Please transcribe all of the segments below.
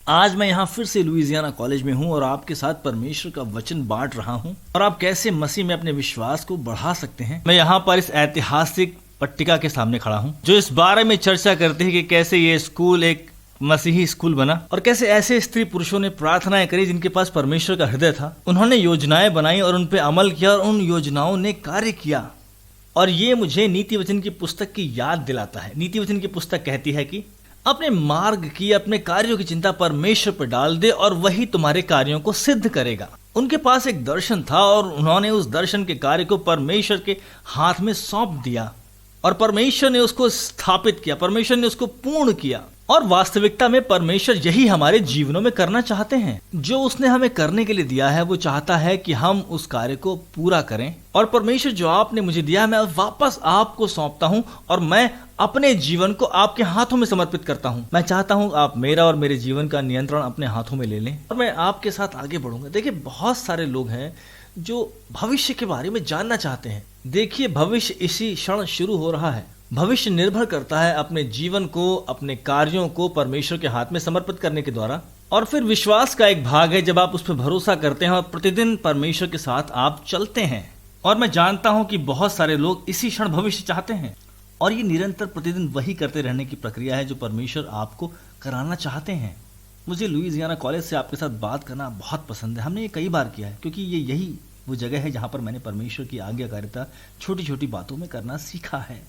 आज मैं यहाँ फिर से लुइजियाना कॉलेज में हूँ और आपके साथ परमेश्वर का वचन बांट रहा हूँ और आप कैसे मसीह में अपने विश्वास को बढ़ा सकते हैं। मैं यहाँ पर इस ऐतिहासिक पट्टिका के सामने खड़ा हूँ जो इस बारे में चर्चा करती है कि कैसे ये स्कूल एक मसीही स्कूल बना और कैसे ऐसे स्त्री पुरुषों ने प्रार्थनाएं करी जिनके पास परमेश्वर का हृदय था। उन्होंने योजनाएं बनाई और उन पे अमल किया और उन योजनाओं ने कार्य किया। और ये मुझे नीति वचन की पुस्तक की याद दिलाता है। नीति वचन की पुस्तक कहती है कि अपने मार्ग की, अपने कार्यों की चिंता परमेश्वर पर डाल दे और वही तुम्हारे कार्यों को सिद्ध करेगा। उनके पास एक दर्शन था और उन्होंने उस दर्शन के कार्य को परमेश्वर के हाथ में सौंप दिया और परमेश्वर ने उसको स्थापित किया, परमेश्वर ने उसको पूर्ण किया। और वास्तविकता में परमेश्वर यही हमारे जीवनों में करना चाहते हैं। जो उसने हमें करने के लिए दिया है वो चाहता है कि हम उस कार्य को पूरा करें। और परमेश्वर जो आपने मुझे दिया है मैं वापस आपको सौंपता हूं और मैं अपने जीवन को आपके हाथों में समर्पित करता हूं। मैं चाहता हूं आप मेरा और मेरे जीवन का नियंत्रण अपने हाथों में ले लें और मैं आपके साथ आगे बढ़ूंगा। देखिए, बहुत सारे लोग हैं जो भविष्य के बारे में जानना चाहते हैं। देखिए, भविष्य इसी क्षण शुरू हो रहा है। भविष्य निर्भर करता है अपने जीवन को, अपने कार्यों को परमेश्वर के हाथ में समर्पित करने के द्वारा। और फिर विश्वास का एक भाग है जब आप उस पर भरोसा करते हैं और प्रतिदिन परमेश्वर के साथ आप चलते हैं। और मैं जानता हूं कि बहुत सारे लोग इसी क्षण भविष्य चाहते हैं और ये निरंतर प्रतिदिन वही करते रहने की प्रक्रिया है जो परमेश्वर आपको कराना चाहते हैं। मुझे लुइजियाना कॉलेज से आपके साथ बात करना बहुत पसंद है। हमने ये कई बार किया है क्योंकि यही वो जगह है जहाँ पर मैंने परमेश्वर की आज्ञाकारिता छोटी छोटी बातों में करना सीखा है।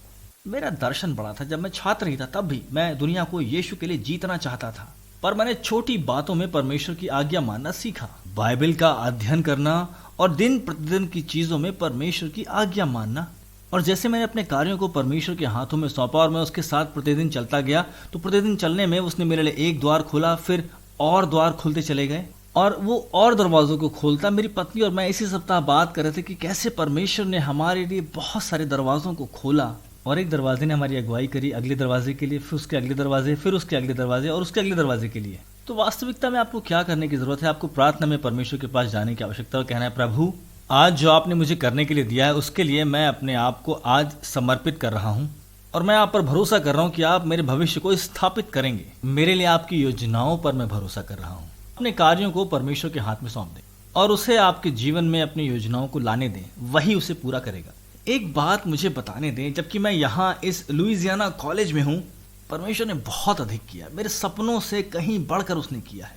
मेरा दर्शन बड़ा था जब मैं छात्र नहीं था, तब भी मैं दुनिया को यीशु के लिए जीतना चाहता था, पर मैंने छोटी बातों में परमेश्वर की आज्ञा मानना सीखा। बाइबल का अध्ययन करना और दिन प्रतिदिन की चीजों में परमेश्वर की आज्ञा मानना। और जैसे मैंने अपने कार्यों को परमेश्वर के हाथों में सौंपा और मैं उसके साथ प्रतिदिन चलता गया, तो प्रतिदिन चलने में उसने मेरे लिए एक द्वार खोला, फिर और द्वार खुलते चले गए और वो और दरवाजों को खोलता। मेरी पत्नी और मैं इसी सप्ताह बात कर रहे थे कि कैसे परमेश्वर ने हमारे लिए बहुत सारे दरवाजों को खोला और एक दरवाजे ने हमारी अगुवाई करी अगले दरवाजे के लिए, फिर उसके अगले दरवाजे, फिर उसके अगले दरवाजे और उसके अगले दरवाजे के लिए। तो वास्तविकता में आपको क्या करने की जरूरत है? आपको प्रार्थना में परमेश्वर के पास जाने की आवश्यकता है और कहना है, प्रभु आज जो आपने मुझे करने के लिए दिया है उसके लिए मैं अपने आप को आज समर्पित कर रहा हूँ और मैं आप पर भरोसा कर रहा हूँ कि आप मेरे भविष्य को स्थापित करेंगे। मेरे लिए आपकी योजनाओं पर मैं भरोसा कर रहा हूँ। अपने कार्यों को परमेश्वर के हाथ में सौंप दें और उसे आपके जीवन में अपनी योजनाओं को लाने दें, वही उसे पूरा करेगा। एक बात मुझे बताने दें, जबकि मैं यहाँ इस लुइजियाना कॉलेज में हूँ, परमेश्वर ने बहुत अधिक किया। मेरे सपनों से कहीं बढ़कर उसने किया है।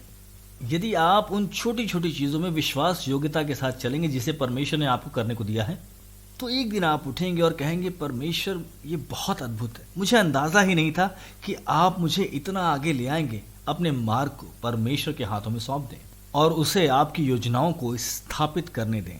यदि आप उन छोटी छोटी चीज़ों में विश्वास योग्यता के साथ चलेंगे जिसे परमेश्वर ने आपको करने को दिया है, तो एक दिन आप उठेंगे और कहेंगे, परमेश्वर ये बहुत अद्भुत है। मुझे अंदाज़ा ही नहीं था कि आप मुझे इतना आगे ले आएंगे। अपने मार्ग को परमेश्वर के हाथों में सौंप दें और उसे आपकी योजनाओं को स्थापित करने दें।